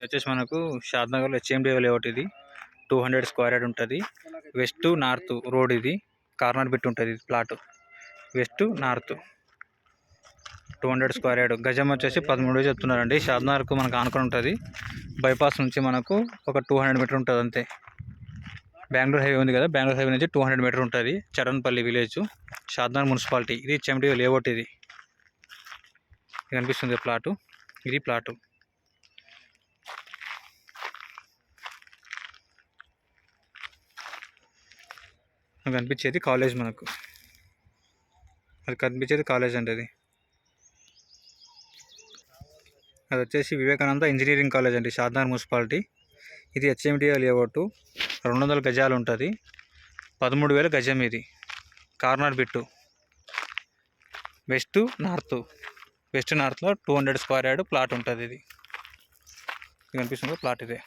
వచ్చేసి మనకు షాద్నగర్లో HMD layout ఇది 200 స్క్వేర్ యార్డ్ ఉంటుంది. వెస్ట్ నార్త్ రోడ్ ఇది కార్నర్ బిట్ ఉంటుంది. ఇది plot west north 200 square yard. గజం వచ్చేసి 13 చెప్తున్నారండి. షాద్నగర్కు మనకు ఆనుకొని ఉంటుంది. బైపాస్ నుంచి మనకు ఒక 200 మీటర్ ఉంటుంది అంతే. బెంగళూరు హైవే ఉంది కదా, బెంగళూరు హైవే నుంచి 200 మీటర్ ఉంటుంది. చరణపల్లి విలేజ్, షాద్నగర్ మున్సిపాలిటీ. ఇది హెచ్ఎండి లేఅవుట్. ఇది కనిపిస్తుంది ప్లాటు. ఇది ప్లాటు. కనిపించేది కాలేజ్ మనకు. అది కనిపించేది కాలేజ్ అండి. అది వచ్చేసి వివేకానంద ఇంజనీరింగ్ కాలేజ్ అండి, షాద్నగర్ మున్సిపాలిటీ. ఇది హెచ్ఎండిఏ లేఅవుట్. 200 గజాలు ఉంటుంది. 13,000 గజం. ఇది కార్నర్ బిట్టు. వెస్ట్ నార్త్లో 200 స్క్వేర్ యార్డ్ ప్లాట్ ఉంటుంది. ఇది కనిపిస్తుంది ప్లాట్ ఇదే.